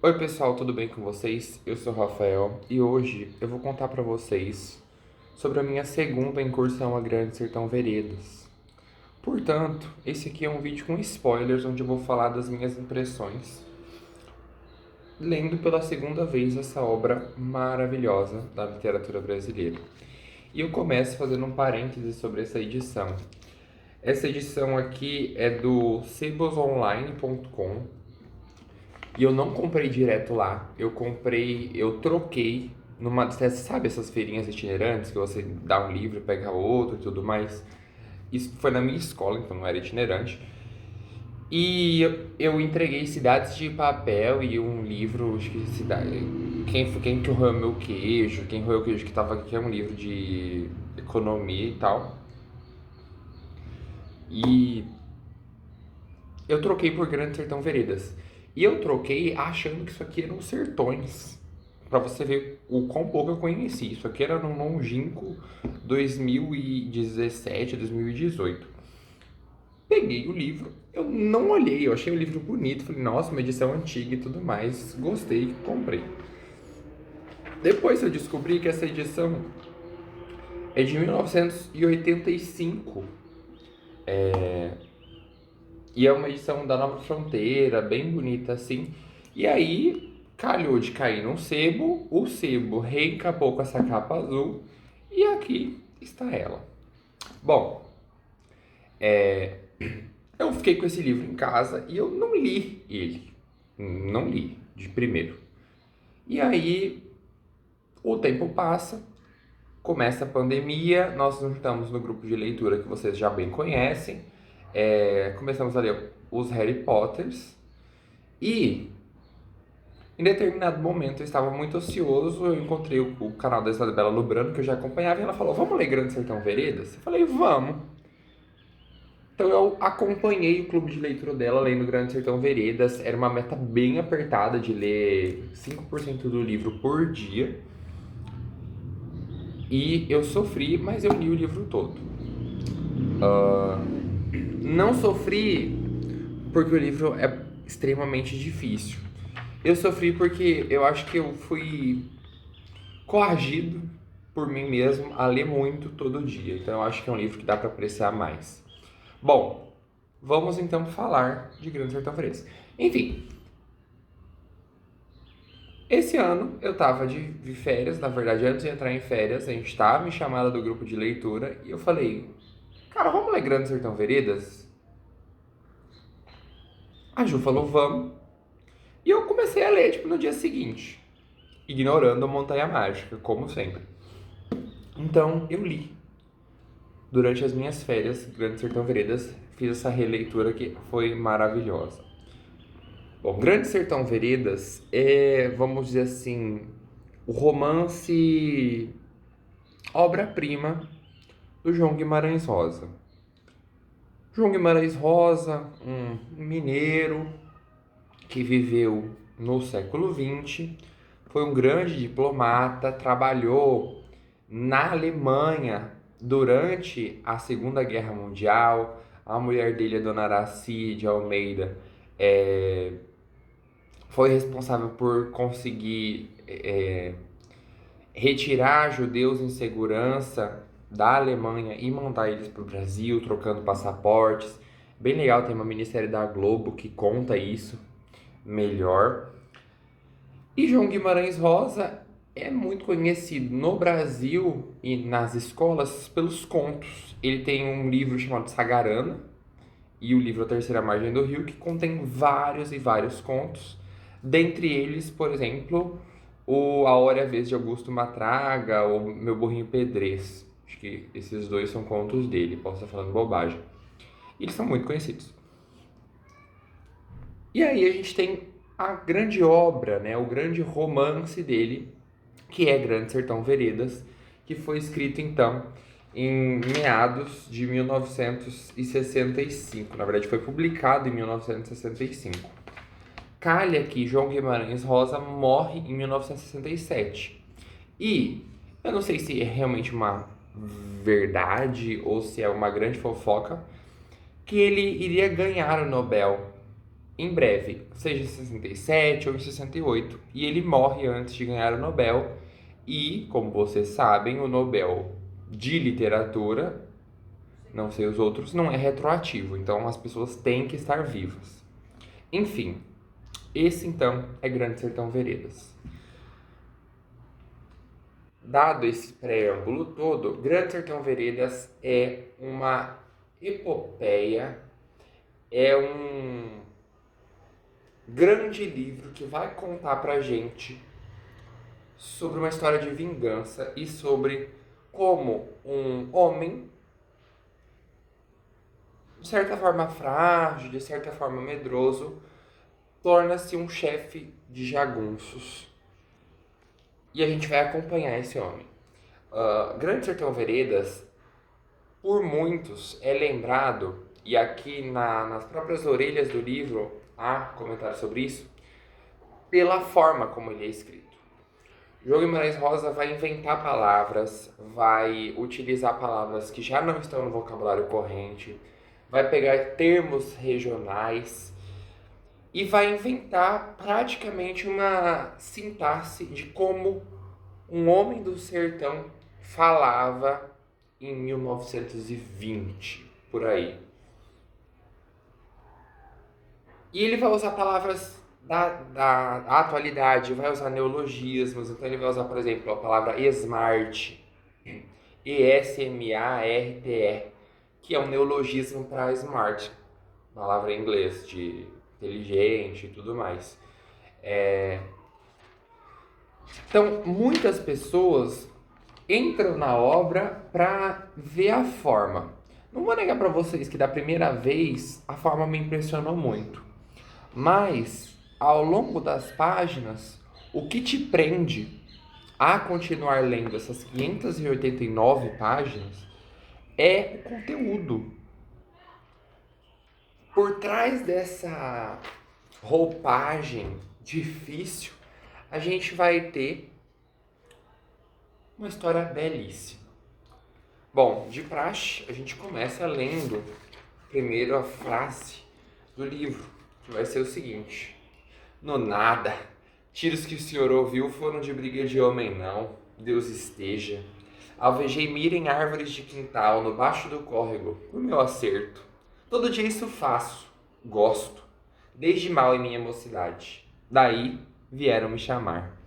Oi pessoal, tudo bem com vocês? Eu sou o Rafael e hoje eu vou contar para vocês sobre a minha segunda incursão a Grande Sertão Veredas. Portanto, esse aqui é um vídeo com spoilers onde eu vou falar das minhas impressões lendo pela segunda vez essa obra maravilhosa da literatura brasileira. E eu começo fazendo um parêntese sobre essa edição. Essa edição aqui é do sebosonline.com. E eu não comprei direto lá. Eu troquei numa, sabe essas feirinhas itinerantes que você dá um livro, pega outro e tudo mais. Isso foi na minha escola, então não era itinerante. E eu entreguei Cidades de Papel e um livro, acho que quem que roeu meu queijo, quem roeu o queijo que tava aqui, é um livro de economia e tal. E eu troquei por Grande Sertão Veredas. E eu troquei achando que isso aqui eram sertões. Pra você ver o quão pouco eu conheci. Isso aqui era no longínquo 2017, 2018. Peguei o livro, eu não olhei, eu achei o livro bonito. Falei, nossa, uma edição antiga e tudo mais. Gostei, comprei. Depois eu descobri que essa edição é de 1985. E é uma edição da Nova Fronteira, bem bonita assim. E aí, calhou de cair num sebo, o sebo reencapou com essa capa azul, e aqui está ela. Bom, eu fiquei com esse livro em casa e eu não li ele. Não li, de primeiro. E aí, o tempo passa, começa a pandemia, nós nos juntamos no grupo de leitura que vocês já bem conhecem. Começamos a ler os Harry Potters. E em determinado momento eu estava muito ocioso, eu encontrei o canal da Isabela Lubrano, que eu já acompanhava, e ela falou, vamos ler Grande Sertão Veredas? Eu falei, vamos. Então eu acompanhei o clube de leitura dela lendo Grande Sertão Veredas, era uma meta bem apertada de ler 5% do livro por dia. E eu sofri, mas eu li o livro todo. Não sofri porque o livro é extremamente difícil. Eu sofri porque eu acho que eu fui coagido por mim mesmo a ler muito todo dia. Então eu acho que é um livro que dá para apreciar mais. Bom, vamos então falar de Grande Sertão Veredas. Enfim, esse ano eu tava de férias, na verdade antes de entrar em férias, a gente tava em chamada do grupo de leitura e eu falei, cara, vamos ler Grande Sertão Veredas? A Ju falou, vamos. E eu comecei a ler, tipo, no dia seguinte, ignorando a Montanha Mágica, como sempre. Então eu li. Durante as minhas férias, Grande Sertão Veredas, fiz essa releitura que foi maravilhosa. Bom, Grande Sertão Veredas é, vamos dizer assim, o romance obra-prima do João Guimarães Rosa. João Guimarães Rosa, um mineiro que viveu no século XX, foi um grande diplomata, trabalhou na Alemanha durante a Segunda Guerra Mundial. A mulher dele, a dona Araci de Almeida, é, foi responsável por conseguir retirar judeus em segurança da Alemanha e mandar eles para o Brasil, trocando passaportes. Bem legal, tem uma minissérie da Globo que conta isso melhor. E João Guimarães Rosa é muito conhecido no Brasil e nas escolas pelos contos. Ele tem um livro chamado Sagarana e o livro A Terceira Margem do Rio, que contém vários e vários contos. Dentre eles, por exemplo, o A Hora e a Vez de Augusto Matraga, ou Meu Burrinho Pedrez. Acho que esses dois são contos dele, posso estar falando bobagem. E eles são muito conhecidos. E aí a gente tem a grande obra, né, o grande romance dele, que é Grande Sertão Veredas, que foi escrito então em meados de 1965. Na verdade, foi publicado em 1965. Calha que João Guimarães Rosa morre em 1967. E eu não sei se é realmente uma verdade ou se é uma grande fofoca que ele iria ganhar o Nobel em breve, seja em 67 ou em 68, e ele morre antes de ganhar o Nobel. E, como vocês sabem, o Nobel de literatura, não sei os outros, não é retroativo, então as pessoas têm que estar vivas. Enfim, esse então é Grande Sertão Veredas. Dado esse preâmbulo todo, Grande Sertão Veredas é uma epopeia, é um grande livro que vai contar pra gente sobre uma história de vingança e sobre como um homem, de certa forma frágil, de certa forma medroso, torna-se um chefe de jagunços. E a gente vai acompanhar esse homem. Grande Sertão Veredas, por muitos, é lembrado, e aqui nas próprias orelhas do livro há comentário sobre isso, pela forma como ele é escrito. João Guimarães Rosa vai inventar palavras, vai utilizar palavras que já não estão no vocabulário corrente, vai pegar termos regionais e vai inventar praticamente uma sintaxe de como um homem do sertão falava em 1920, por aí. E ele vai usar palavras da atualidade, vai usar neologismos. Então ele vai usar, por exemplo, a palavra smart, ESMARTE, que é um neologismo para smart, palavra em inglês de inteligente e tudo mais. Então, muitas pessoas entram na obra para ver a forma. Não vou negar para vocês que da primeira vez a forma me impressionou muito. Mas, ao longo das páginas, o que te prende a continuar lendo essas 589 páginas é o conteúdo. Por trás dessa roupagem difícil, a gente vai ter uma história belíssima. Bom, de praxe, a gente começa lendo primeiro a frase do livro, que vai ser o seguinte: no nada, tiros que o senhor ouviu foram de briga de homem não, Deus esteja. Alvejei mira em árvores de quintal, no baixo do córrego, o meu acerto. Todo dia isso faço, gosto, desde mal em minha mocidade. Daí vieram me chamar.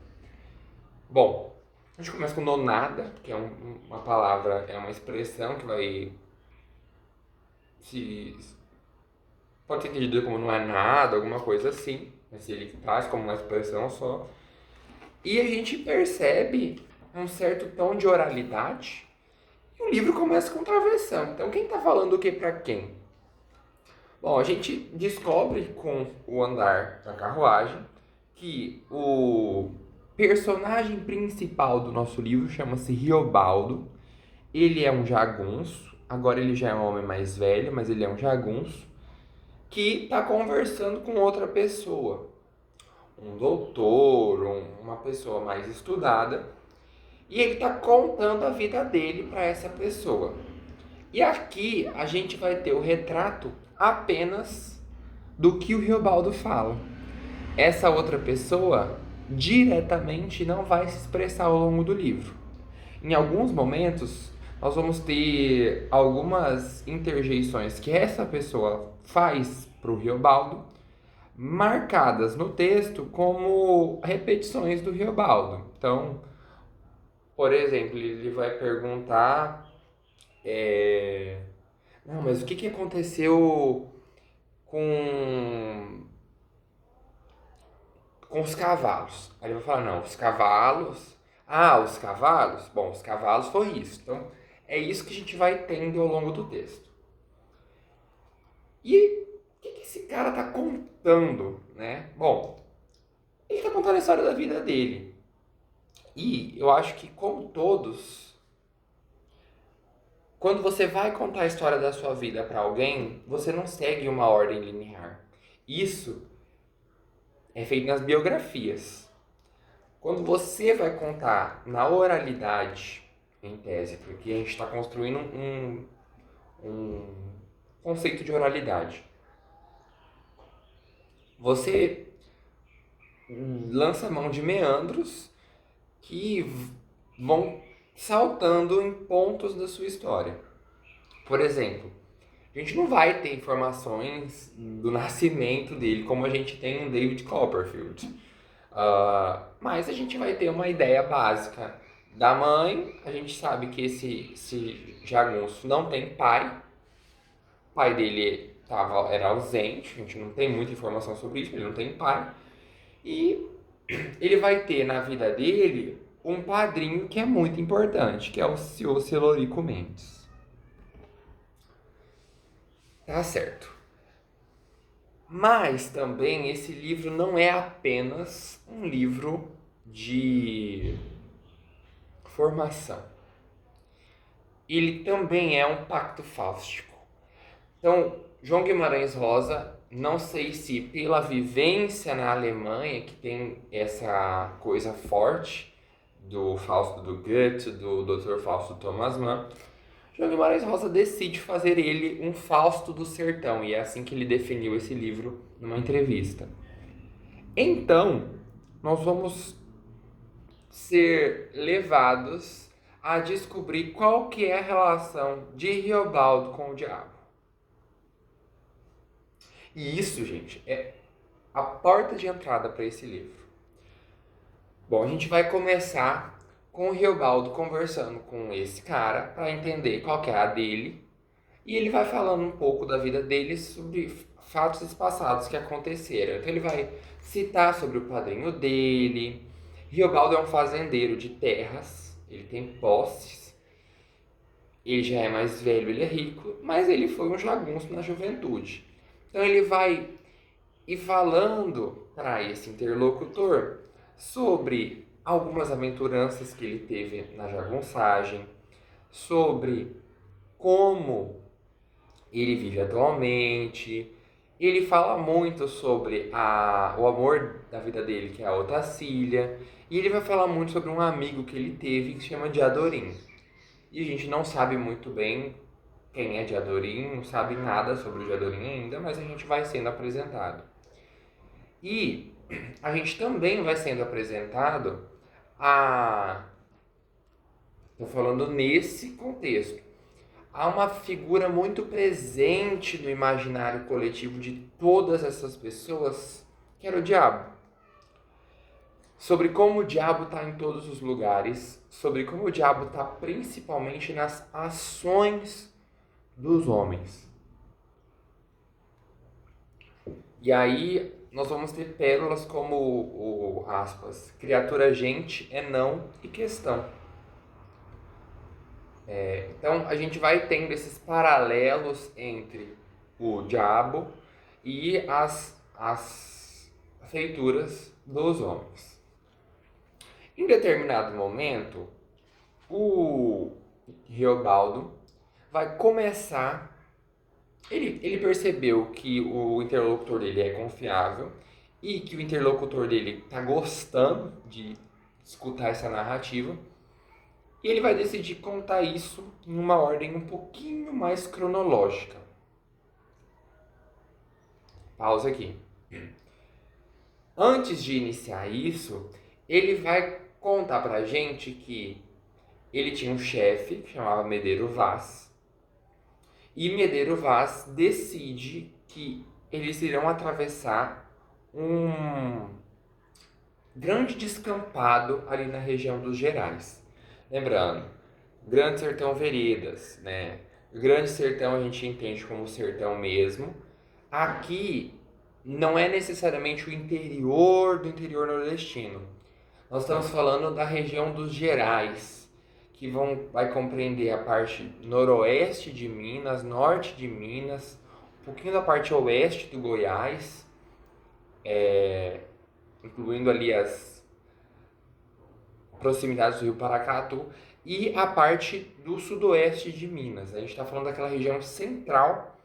Bom, a gente começa com nonada, que é uma palavra, é uma expressão que vai se pode ser entendido como não é nada, alguma coisa assim, mas ele traz como uma expressão só. E a gente percebe um certo tom de oralidade. E o livro começa com travessão. Então, quem está falando o que para quem? Bom, a gente descobre com o andar da carruagem que o personagem principal do nosso livro chama-se Riobaldo. Ele é um jagunço, agora ele já é um homem mais velho, mas ele é um jagunço, que está conversando com outra pessoa, um doutor, uma pessoa mais estudada, e ele está contando a vida dele para essa pessoa. E aqui a gente vai ter o retrato apenas do que o Riobaldo fala. Essa outra pessoa diretamente não vai se expressar ao longo do livro. Em alguns momentos, nós vamos ter algumas interjeições que essa pessoa faz para o Riobaldo, marcadas no texto como repetições do Riobaldo. Então, por exemplo, ele vai perguntar: não, mas o que aconteceu com, com os cavalos? Aí ele vai falar: não, os cavalos. Ah, os cavalos? Bom, os cavalos foi isso. Então, é isso que a gente vai tendo ao longo do texto. E o que esse cara tá contando, né? Bom, ele tá contando a história da vida dele. E eu acho que, como todos, quando você vai contar a história da sua vida para alguém, você não segue uma ordem linear. Isso é feito nas biografias. Quando você vai contar na oralidade, em tese, porque a gente está construindo um conceito de oralidade. você lança mão de meandros que vão saltando em pontos da sua história. Por exemplo, a gente não vai ter informações do nascimento dele como a gente tem no David Copperfield. Mas a gente vai ter uma ideia básica da mãe. A gente sabe que esse jagunço não tem pai. O pai dele era ausente, a gente não tem muita informação sobre isso, ele não tem pai. E ele vai ter na vida dele um padrinho que é muito importante, que é o senhor Celorico Mendes. Tá certo. Mas também esse livro não é apenas um livro de formação. Ele também é um pacto fáustico. Então, João Guimarães Rosa, não sei se pela vivência na Alemanha, que tem essa coisa forte do Fausto do Goethe, do Dr. Fausto Thomas Mann, João Guimarães Rosa decide fazer ele um Fausto do sertão, e é assim que ele definiu esse livro numa entrevista. Então, nós vamos ser levados a descobrir qual que é a relação de Riobaldo com o diabo. E isso, gente, é a porta de entrada para esse livro. Bom, a gente vai começar com o Riobaldo conversando com esse cara para entender qual que é a dele. E ele vai falando um pouco da vida dele sobre fatos passados que aconteceram. Então ele vai citar sobre o padrinho dele. Riobaldo é um fazendeiro de terras, ele tem posses. Ele já é mais velho, ele é rico, mas ele foi um jagunço na juventude. Então ele vai ir falando para esse interlocutor sobre algumas aventuranças que ele teve na jagunçagem, sobre como ele vive atualmente. Ele fala muito sobre o amor da vida dele, que é a Otacília, e ele vai falar muito sobre um amigo que ele teve que se chama Diadorim. E a gente não sabe muito bem quem é Diadorim, não sabe nada sobre o Diadorim ainda, mas a gente vai sendo apresentado. E a gente também vai sendo apresentado Estou falando nesse contexto. Há uma figura muito presente no imaginário coletivo de todas essas pessoas, que era o diabo. Sobre como o diabo está em todos os lugares, sobre como o diabo está principalmente nas ações dos homens. E aí nós vamos ter pérolas como aspas, criatura gente é não e questão. Então a gente vai tendo esses paralelos entre o diabo e as feituras dos homens. Em determinado momento, o Riobaldo vai começar. Ele percebeu que o interlocutor dele é confiável e que o interlocutor dele está gostando de escutar essa narrativa. E ele vai decidir contar isso em uma ordem um pouquinho mais cronológica. Pausa aqui. Antes de iniciar isso, ele vai contar pra gente que ele tinha um chefe que chamava Medeiro Vaz. E Medeiro Vaz decide que eles irão atravessar um grande descampado ali na região dos Gerais. Lembrando, Grande Sertão Veredas, né? O Grande Sertão a gente entende como sertão mesmo. Aqui não é necessariamente o interior do interior nordestino. Nós estamos falando da região dos Gerais, que vai compreender a parte noroeste de Minas, norte de Minas, um pouquinho da parte oeste do Goiás, incluindo ali as proximidades do Rio Paracatu, e a parte do sudoeste de Minas. A gente está falando daquela região central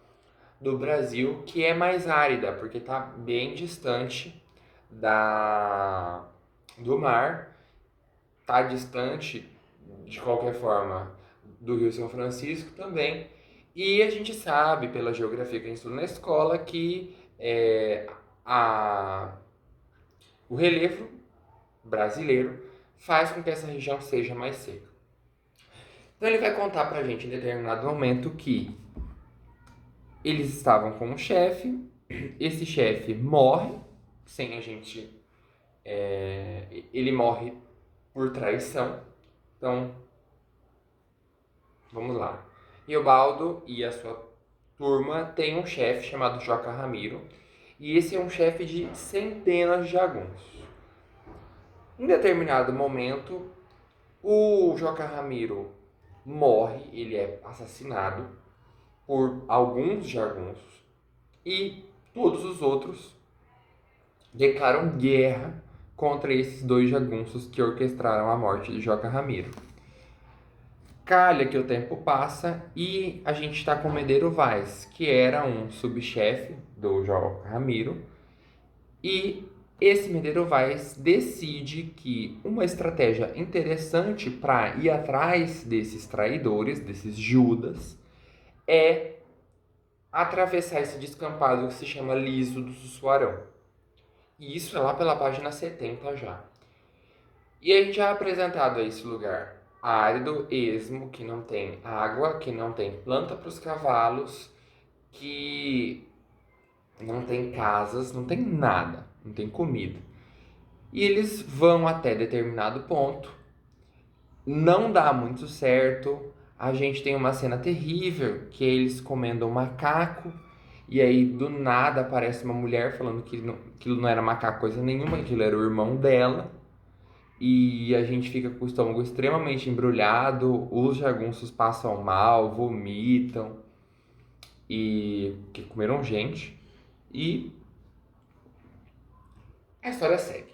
do Brasil, que é mais árida, porque está bem distante do mar, está distante, de qualquer forma, do Rio São Francisco também. E a gente sabe, pela geografia que a gente estuda na escola, que o relevo brasileiro faz com que essa região seja mais seca. Então ele vai contar pra gente em determinado momento que eles estavam com um chefe, esse chefe morre sem a gente. Ele morre por traição. Então, vamos lá. Riobaldo e a sua turma têm um chefe chamado Joca Ramiro, e esse é um chefe de centenas de jagunços. Em determinado momento, o Joca Ramiro morre, ele é assassinado por alguns jagunços e todos os outros declaram guerra contra esses dois jagunços que orquestraram a morte de Joca Ramiro. Calha que o tempo passa e a gente está com o Medeiro Vaz, que era um subchefe do Joca Ramiro, e esse Medeiro Vaz decide que uma estratégia interessante para ir atrás desses traidores, desses Judas, é atravessar esse descampado que se chama Liso do Sussuarão. E isso é lá pela página 70 já. E a gente já é apresentado a esse lugar árido, esmo, que não tem água, que não tem planta para os cavalos, que não tem casas, não tem nada, não tem comida. E eles vão até determinado ponto, não dá muito certo, a gente tem uma cena terrível, que é eles comendo um macaco, e aí do nada aparece uma mulher falando que aquilo não era macaco coisa nenhuma, aquilo era o irmão dela. E a gente fica com o estômago extremamente embrulhado, os jagunços passam mal, vomitam, e que comeram gente, e a história segue.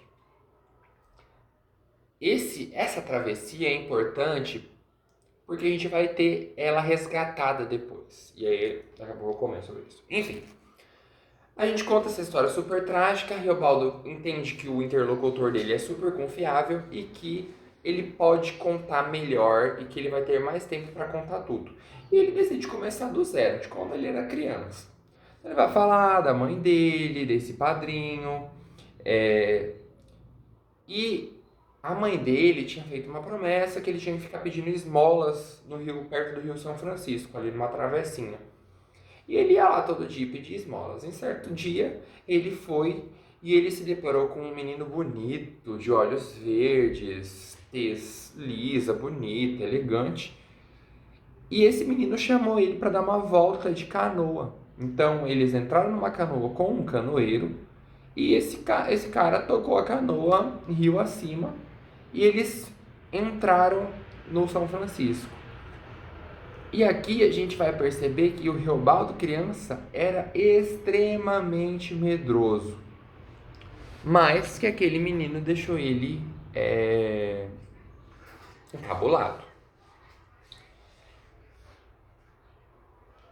Essa travessia é importante porque a gente vai ter ela resgatada depois. E aí, daqui a pouco eu comento sobre isso. Enfim, a gente conta essa história super trágica. Riobaldo entende que o interlocutor dele é super confiável e que ele pode contar melhor e que ele vai ter mais tempo para contar tudo. E ele decide começar do zero, de quando ele era criança. Ele vai falar da mãe dele, desse padrinho. E a mãe dele tinha feito uma promessa que ele tinha que ficar pedindo esmolas no rio, perto do Rio São Francisco, ali numa travessinha. E ele ia lá todo dia pedir esmolas. Em certo dia, ele foi e ele se deparou com um menino bonito, de olhos verdes, tez lisa, bonita, elegante. E esse menino chamou ele para dar uma volta de canoa. Então, eles entraram numa canoa com um canoeiro e esse cara tocou a canoa rio acima e eles entraram no São Francisco. E aqui a gente vai perceber que o Riobaldo criança era extremamente medroso, mas que aquele menino deixou ele encabulado.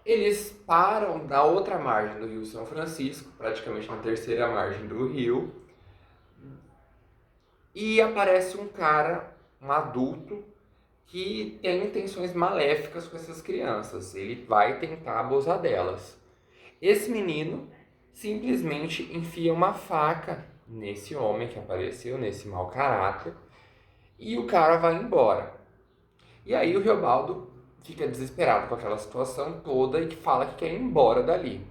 Eles param na outra margem do Rio São Francisco, praticamente na terceira margem do rio, e aparece um cara, um adulto, que tem intenções maléficas com essas crianças. Ele vai tentar abusar delas. Esse menino simplesmente enfia uma faca nesse homem que apareceu, nesse mau caráter, e o cara vai embora. E aí o Riobaldo fica desesperado com aquela situação toda e fala que quer ir embora dali.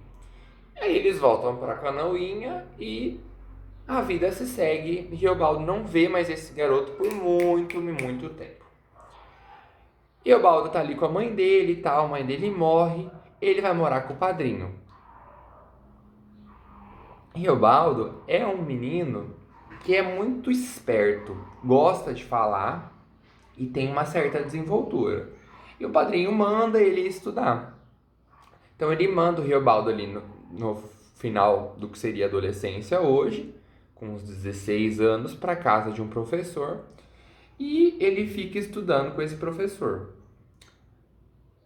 Aí eles voltam para a canoinha e a vida se segue. Riobaldo não vê mais esse garoto por muito, muito tempo. Riobaldo tá ali com a mãe dele e tal, a mãe dele morre, ele vai morar com o padrinho. Riobaldo é um menino que é muito esperto, gosta de falar e tem uma certa desenvoltura. E o padrinho manda ele estudar. Então ele manda o Riobaldo ali no final do que seria a adolescência hoje, com uns 16 anos, para casa de um professor. E ele fica estudando com esse professor.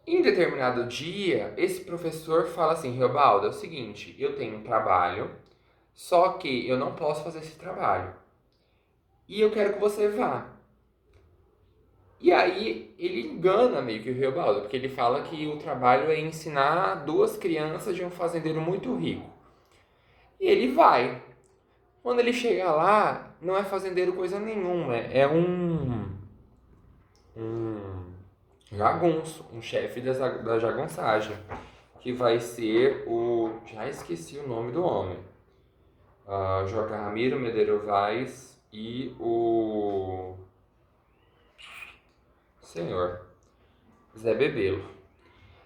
Em determinado dia, esse professor fala assim: Riobaldo, é o seguinte, eu tenho um trabalho, só que eu não posso fazer esse trabalho. E eu quero que você vá. E aí ele engana meio que o Riobaldo, porque ele fala que o trabalho é ensinar duas crianças de um fazendeiro muito rico. E ele vai. Quando ele chega lá, não é fazendeiro coisa nenhuma, é um jagunço, um chefe da jagunçagem, que vai ser o... Já esqueci o nome do homem. Joca Ramiro, Medeiro Vaz e o senhor Zé Bebelo.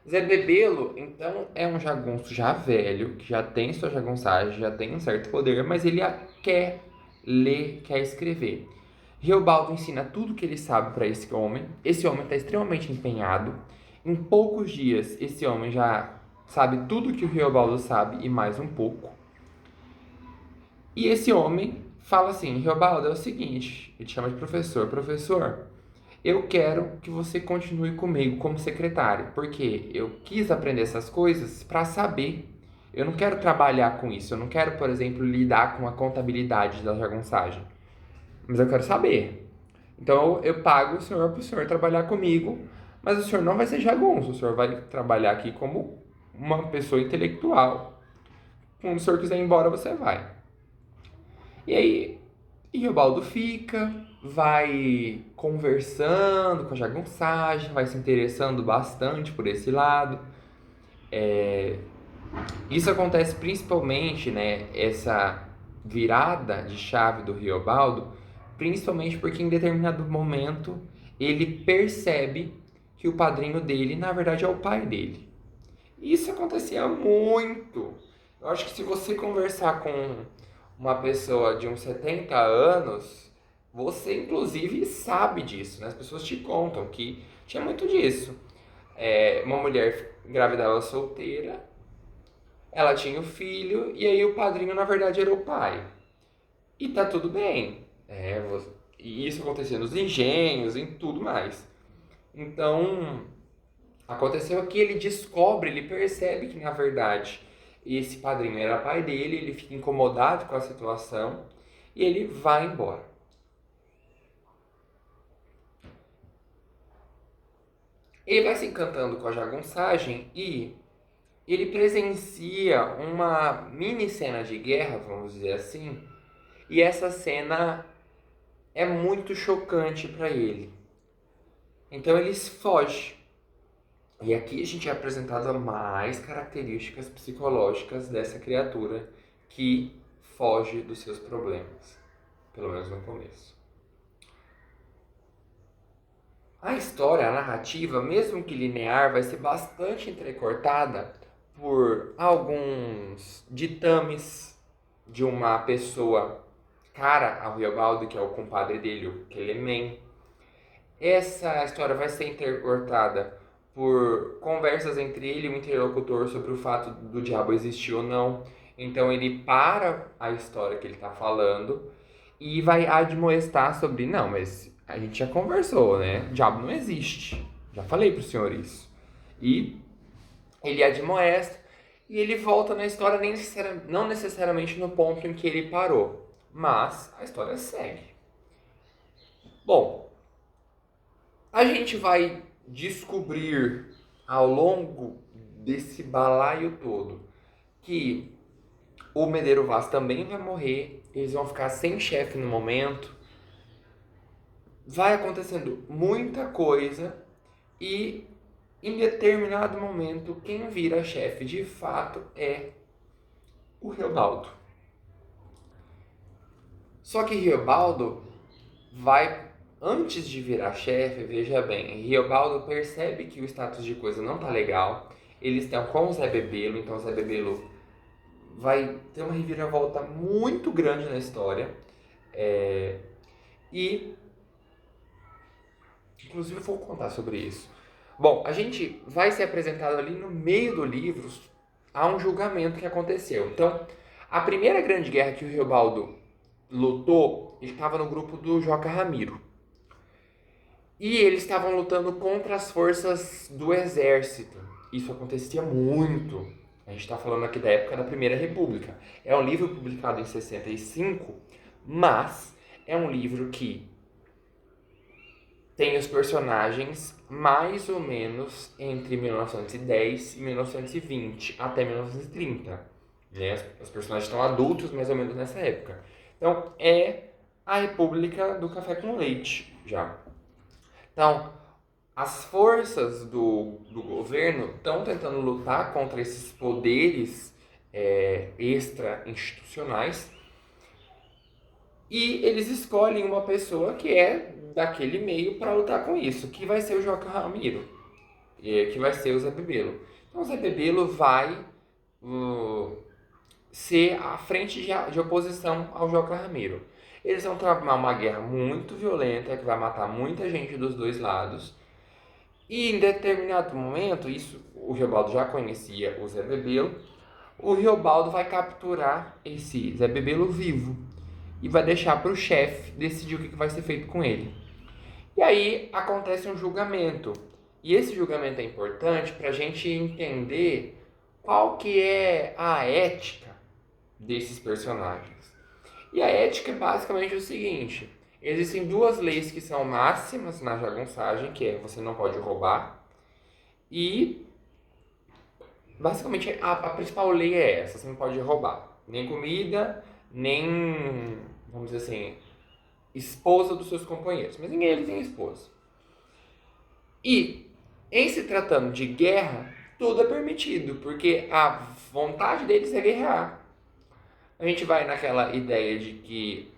Zé Bebelo, então, é um jagunço já velho, que já tem sua jagunçagem, já tem um certo poder, mas ele quer ler, quer escrever. Riobaldo ensina tudo que ele sabe para esse homem. Esse homem está extremamente empenhado. Em poucos dias, esse homem já sabe tudo que o Riobaldo sabe e mais um pouco. E esse homem fala assim: Riobaldo, é o seguinte, ele chama de professor. Professor, eu quero que você continue comigo como secretário, porque eu quis aprender essas coisas para saber. Eu não quero trabalhar com isso. Eu não quero, por exemplo, lidar com a contabilidade da jagunçagem. Mas eu quero saber. Então eu pago o senhor para o senhor trabalhar comigo, mas o senhor não vai ser jagunço. O senhor vai trabalhar aqui como uma pessoa intelectual. Quando o senhor quiser ir embora, você vai. E aí, Riobaldo fica, vai conversando com a jagunçagem, vai se interessando bastante por esse lado. Isso acontece principalmente, né, essa virada de chave do Riobaldo, principalmente porque em determinado momento ele percebe que o padrinho dele, na verdade, é o pai dele. Isso acontecia muito. Eu acho que se você conversar com uma pessoa de uns 70 anos, você inclusive sabe disso, né? As pessoas te contam que tinha muito disso. Uma mulher engravidava solteira, ela tinha o filho, e aí o padrinho na verdade era o pai. E tá tudo bem. E isso acontecia nos engenhos, em tudo mais. Então, aconteceu que ele descobre, ele percebe que na verdade esse padrinho era pai dele, ele fica incomodado com a situação e ele vai embora. Ele vai se encantando com a jagunçagem e ele presencia uma mini cena de guerra, vamos dizer assim, e essa cena é muito chocante para ele. Então ele foge. E aqui a gente é apresentado mais características psicológicas dessa criatura que foge dos seus problemas, pelo menos no começo. A história, a narrativa, mesmo que linear, vai ser bastante entrecortada por alguns ditames de uma pessoa cara ao Riobaldo, que é o compadre dele, o Quelemen. Essa história vai ser intercortada por conversas entre ele e o interlocutor sobre o fato do diabo existir ou não. Então ele para a história que ele está falando e vai admoestar sobre, não, mas a gente já conversou, né? O diabo não existe. Já falei pro senhor isso. E ele admoesta e ele volta na história não necessariamente no ponto em que ele parou, mas a história segue. Bom, a gente vai descobrir ao longo desse balaio todo que o Medeiro Vaz também vai morrer, eles vão ficar sem chefe no momento, vai acontecendo muita coisa e em determinado momento quem vira chefe de fato é o Riobaldo. Só que Riobaldo vai, antes de virar chefe, veja bem, Riobaldo percebe que o status de coisa não tá legal, eles estão com o Zé Bebelo, então o Zé Bebelo vai ter uma reviravolta muito grande na história. E inclusive eu vou contar sobre isso. Bom, a gente vai ser apresentado ali no meio do livro a um julgamento que aconteceu. Então, a primeira grande guerra que o Riobaldo lutou, ele estava no grupo do Joca Ramiro. E eles estavam lutando contra as forças do exército. Isso acontecia muito. A gente está falando aqui da época da Primeira República. É um livro publicado em 65, mas é um livro que tem os personagens mais ou menos entre 1910 e 1920, até 1930. né? Os personagens estão adultos mais ou menos nessa época. Então, é a República do Café com Leite, já. Então, as forças do governo estão tentando lutar contra esses poderes extra-institucionais e eles escolhem uma pessoa que é daquele meio para lutar com isso, que vai ser o Joca Ramiro, que vai ser o Zé Bebelo. Então, o Zé Bebelo vai ser a frente de oposição ao Joca Ramiro. Eles vão tramar uma guerra muito violenta que vai matar muita gente dos dois lados. E em determinado momento, isso o Riobaldo já conhecia o Zé Bebelo, o Riobaldo vai capturar esse Zé Bebelo vivo e vai deixar para o chefe decidir o que vai ser feito com ele. E aí acontece um julgamento. E esse julgamento é importante para a gente entender qual que é a ética desses personagens. E a ética é basicamente o seguinte: existem duas leis que são máximas na jagunçagem, que é você não pode roubar, e basicamente a principal lei é essa: você não pode roubar nem comida, nem, vamos dizer assim, esposa dos seus companheiros, mas ninguém ali tem esposa. E em se tratando de guerra, tudo é permitido, porque a vontade deles é guerrear. A gente vai naquela ideia de que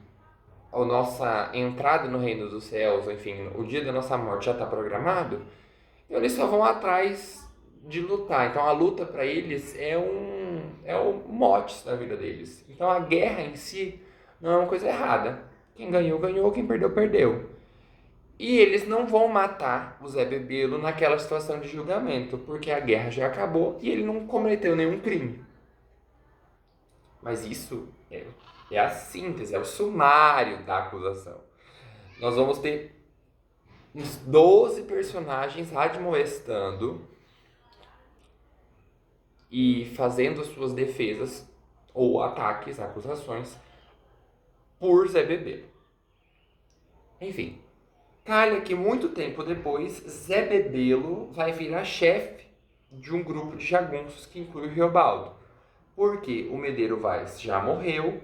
a nossa entrada no reino dos céus, enfim, o dia da nossa morte já está programado, então eles só vão atrás de lutar. Então a luta para eles é o mote da vida deles. Então a guerra em si não é uma coisa errada. Quem ganhou, ganhou, quem perdeu, perdeu. E eles não vão matar o Zé Bebelo naquela situação de julgamento, porque a guerra já acabou e ele não cometeu nenhum crime. Mas isso é a síntese, é o sumário da acusação. Nós vamos ter uns 12 personagens admoestando e fazendo as suas defesas ou ataques, acusações por Zé Bebelo. Enfim, calha que muito tempo depois, Zé Bebelo vai virar chefe de um grupo de jagunços que inclui o Riobaldo. Porque o Medeiro Vaz já morreu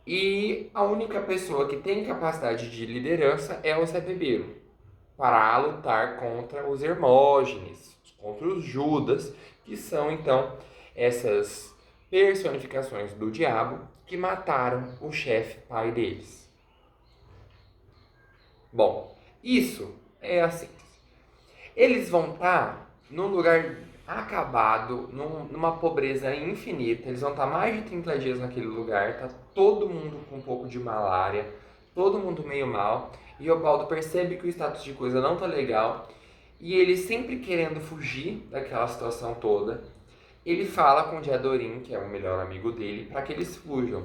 e a única pessoa que tem capacidade de liderança é o Zé Bebelo, para lutar contra os Hermógenes, contra os Judas, que são então essas personificações do diabo que mataram o chefe pai deles. Bom, isso é a síntese. Eles vão estar num lugar acabado, numa pobreza infinita. Eles vão estar mais de 30 dias naquele lugar, tá todo mundo com um pouco de malária, todo mundo meio mal. E o Baldo percebe que o status de coisa não tá legal, e ele sempre querendo fugir daquela situação toda, ele fala com o Diadorim, que é o melhor amigo dele, para que eles fujam.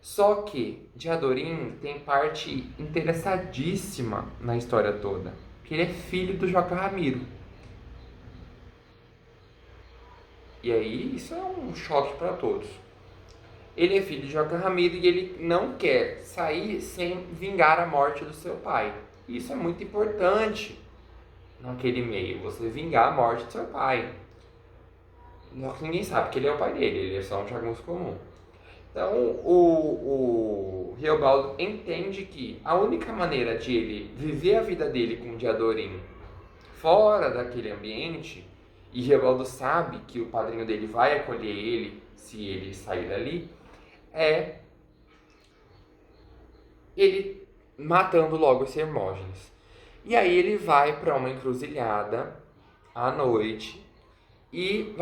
Só que Diadorim tem parte interessadíssima na história toda, que ele é filho do Joca Ramiro. E aí isso é um choque para todos. Ele é filho de Joca Ramiro e ele não quer sair sem vingar a morte do seu pai. Isso é muito importante naquele meio, você vingar a morte do seu pai. Ninguém sabe que ele é o pai dele, ele é só um jagunço comum. Então o Riobaldo entende que a única maneira de ele viver a vida dele com o Diadorim fora daquele ambiente, e Riobaldo sabe que o padrinho dele vai acolher ele se ele sair dali, é ele matando logo esse Hermógenes. E aí ele vai para uma encruzilhada à noite e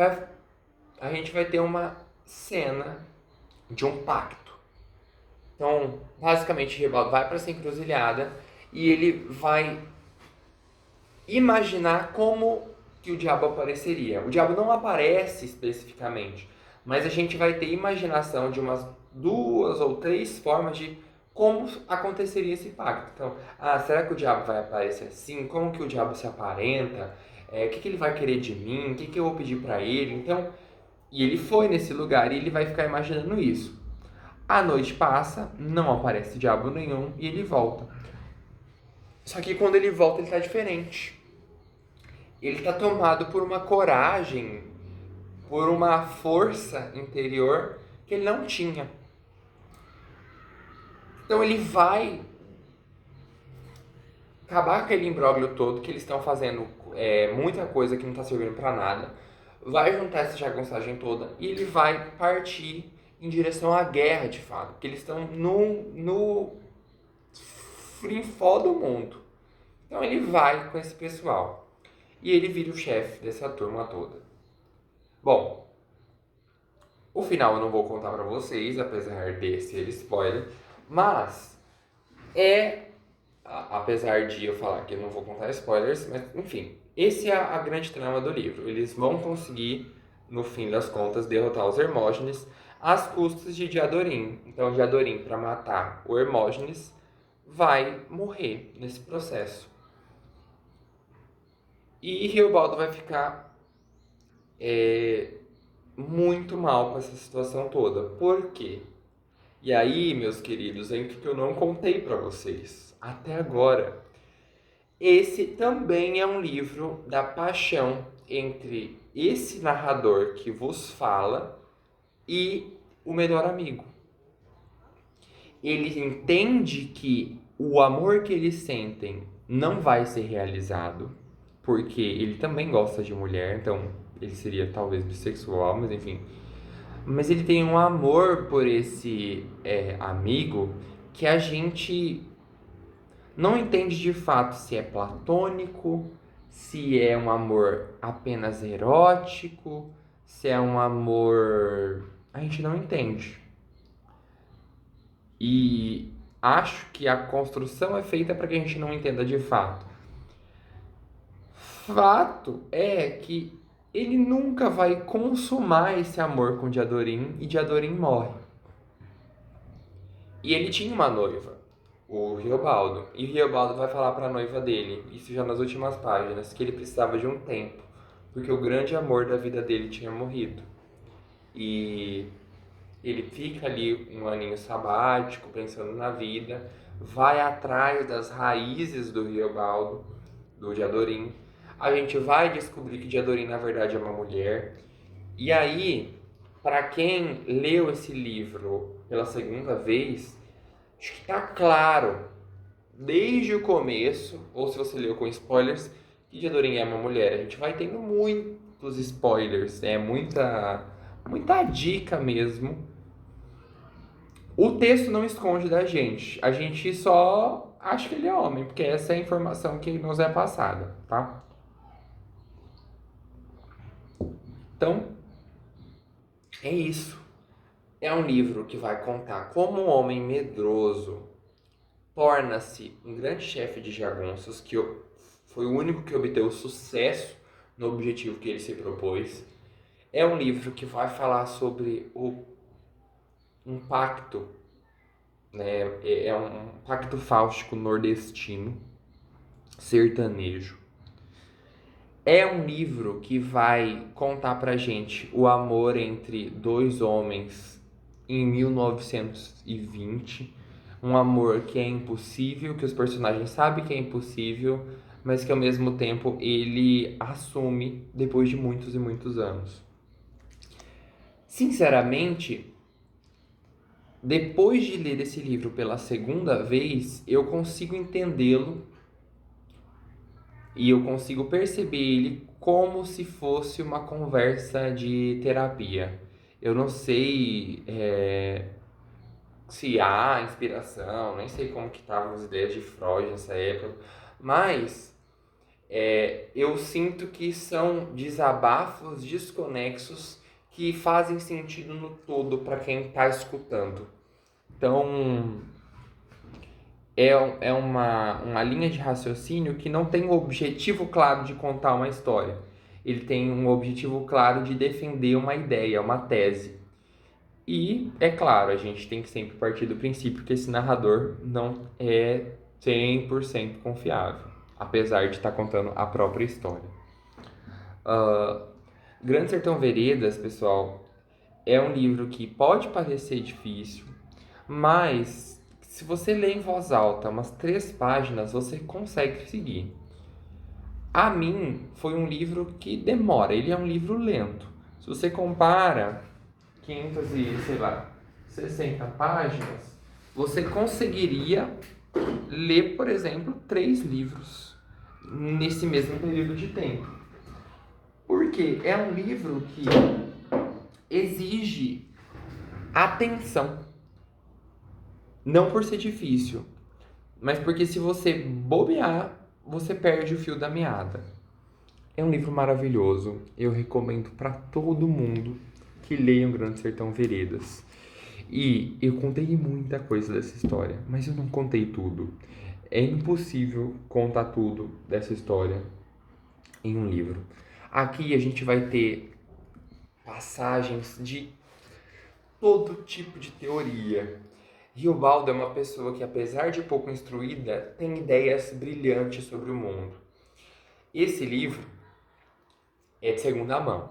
a gente vai ter uma cena de um pacto. Então, basicamente, Riobaldo vai para essa encruzilhada e ele vai imaginar como que o diabo apareceria. O diabo não aparece especificamente, mas a gente vai ter imaginação de umas 2 ou 3 formas de como aconteceria esse pacto. Então, será que o diabo vai aparecer assim? Como que o diabo se aparenta? O que ele vai querer de mim? O que eu vou pedir para ele? Então, e ele foi nesse lugar e ele vai ficar imaginando isso. A noite passa, não aparece diabo nenhum e ele volta. Só que quando ele volta, ele tá diferente. Ele tá tomado por uma coragem por uma força interior que ele não tinha. Então ele vai acabar com aquele imbróglio todo que eles estão fazendo muita coisa que não está servindo para nada, vai juntar essa jagunçagem toda e ele vai partir em direção à guerra de fato, porque eles estão no frinfó do mundo. Então ele vai com esse pessoal e ele vira o chefe dessa turma toda. Bom, o final eu não vou contar pra vocês, apesar desse ser spoiler, mas apesar de eu falar que eu não vou contar spoilers, mas enfim, esse é a grande trama do livro. Eles vão conseguir, no fim das contas, derrotar os Hermógenes às custas de Diadorim. Então Diadorim, para matar o Hermógenes, vai morrer nesse processo. E Riobaldo vai ficar muito mal com essa situação toda. Por quê? E aí, meus queridos, é o que eu não contei para vocês até agora. Esse também é um livro da paixão entre esse narrador que vos fala e o melhor amigo. Ele entende que o amor que eles sentem não vai ser realizado, porque ele também gosta de mulher, então ele seria talvez bissexual, mas enfim. Mas ele tem um amor por esse amigo que a gente não entende de fato se é platônico, se é um amor apenas erótico, se é um amor... A gente não entende. E acho que a construção é feita para que a gente não entenda de fato. Fato é que ele nunca vai consumar esse amor com Diadorim e Diadorim morre. E ele tinha uma noiva, o Riobaldo. E o Riobaldo vai falar para a noiva dele, isso já nas últimas páginas, que ele precisava de um tempo, porque o grande amor da vida dele tinha morrido. E ele fica ali um aninho sabático, pensando na vida, vai atrás das raízes do Riobaldo, do Diadorim. A gente vai descobrir que Diadorim na verdade é uma mulher. E aí, para quem leu esse livro pela segunda vez, acho que tá claro, desde o começo, ou se você leu com spoilers, que Diadorim é uma mulher. A gente vai tendo muitos spoilers, muita dica mesmo. O texto não esconde da gente, a gente só acha que ele é homem, porque essa é a informação que nos é passada, tá? Então, é isso. É um livro que vai contar como um homem medroso torna-se um grande chefe de jagunços, que foi o único que obteve sucesso no objetivo que ele se propôs. É um livro que vai falar sobre um pacto, né? É um pacto fáustico nordestino, sertanejo. É um livro que vai contar pra gente o amor entre dois homens em 1920. Um amor que é impossível, que os personagens sabem que é impossível, mas que ao mesmo tempo ele assume depois de muitos e muitos anos. Sinceramente, depois de ler esse livro pela segunda vez, eu consigo entendê-lo e eu consigo perceber ele como se fosse uma conversa de terapia. Eu não sei se há inspiração, nem sei como que estavam as ideias de Freud nessa época, mas eu sinto que são desabafos desconexos que fazem sentido no todo para quem está escutando. Então, é uma linha de raciocínio que não tem o objetivo claro de contar uma história. Ele tem um objetivo claro de defender uma ideia, uma tese. E, é claro, a gente tem que sempre partir do princípio que esse narrador não é 100% confiável, apesar de estar contando a própria história. Grande Sertão Veredas, pessoal, é um livro que pode parecer difícil, mas se você ler em voz alta umas 3 páginas, você consegue seguir. A mim, foi um livro que demora, ele é um livro lento. Se você compara 500 e, sei lá, 60 páginas, você conseguiria ler, por exemplo, 3 livros nesse mesmo período de tempo. Porque é um livro que exige atenção. Não por ser difícil, mas porque se você bobear, você perde o fio da meada. É um livro maravilhoso. Eu recomendo para todo mundo que leia O Grande Sertão Veredas. E eu contei muita coisa dessa história, mas eu não contei tudo. É impossível contar tudo dessa história em um livro. Aqui a gente vai ter passagens de todo tipo de teoria. Riobaldo é uma pessoa que, apesar de pouco instruída, tem ideias brilhantes sobre o mundo. Esse livro é de segunda mão.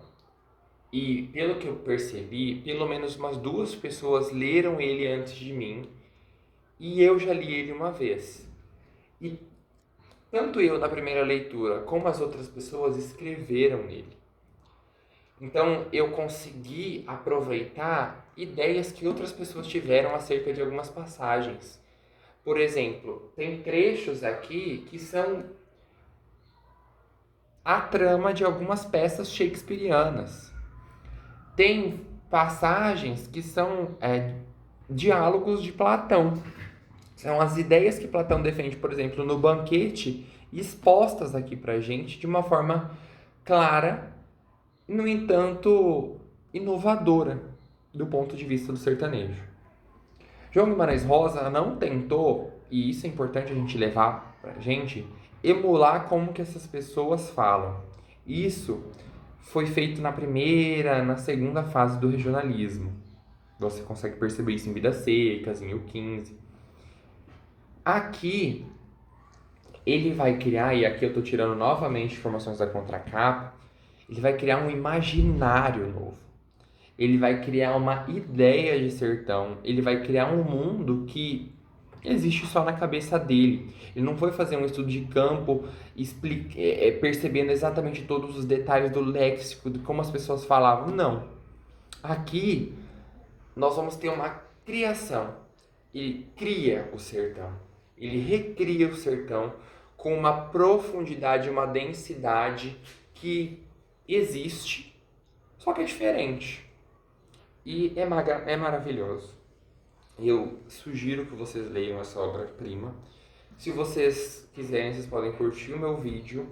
E, pelo que eu percebi, pelo menos umas 2 pessoas leram ele antes de mim. E eu já li ele uma vez. E tanto eu na primeira leitura, como as outras pessoas escreveram nele. Então eu consegui aproveitar ideias que outras pessoas tiveram acerca de algumas passagens. Por exemplo, tem trechos aqui que são a trama de algumas peças shakespearianas. Tem passagens que são diálogos de Platão. São as ideias que Platão defende, por exemplo, no Banquete, expostas aqui pra gente de uma forma clara, no entanto, inovadora do ponto de vista do sertanejo. João Guimarães Rosa não tentou, e isso é importante a gente levar pra gente, emular como que essas pessoas falam. Isso foi feito na primeira, na segunda fase do regionalismo. Você consegue perceber isso em Vidas Secas, em O15. Aqui, ele vai criar, e aqui eu estou tirando novamente informações da contracapa, ele vai criar um imaginário novo. Ele vai criar uma ideia de sertão, ele vai criar um mundo que existe só na cabeça dele. Ele não foi fazer um estudo de campo percebendo exatamente todos os detalhes do léxico, de como as pessoas falavam. Não. Aqui nós vamos ter uma criação. Ele cria o sertão. Ele recria o sertão com uma profundidade, uma densidade que existe, só que é diferente. E é maravilhoso. Eu sugiro que vocês leiam essa obra-prima. Se vocês quiserem, vocês podem curtir o meu vídeo.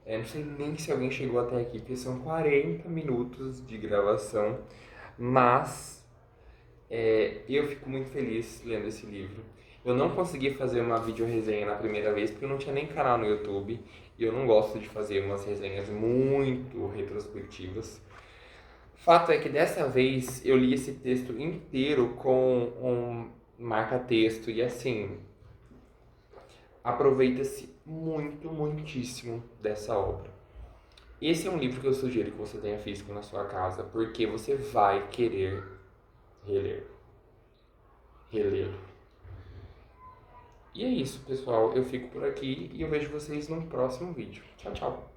Não sei nem se alguém chegou até aqui, porque são 40 minutos de gravação. Mas eu fico muito feliz lendo esse livro. Eu não consegui fazer uma videoresenha na primeira vez, porque eu não tinha nem canal no YouTube. E eu não gosto de fazer umas resenhas muito retrospectivas. Fato é que dessa vez eu li esse texto inteiro com um marca-texto e assim, aproveita-se muitíssimo dessa obra. Esse é um livro que eu sugiro que você tenha físico na sua casa, porque você vai querer relê-lo. E é isso, pessoal. Eu fico por aqui e eu vejo vocês no próximo vídeo. Tchau, tchau.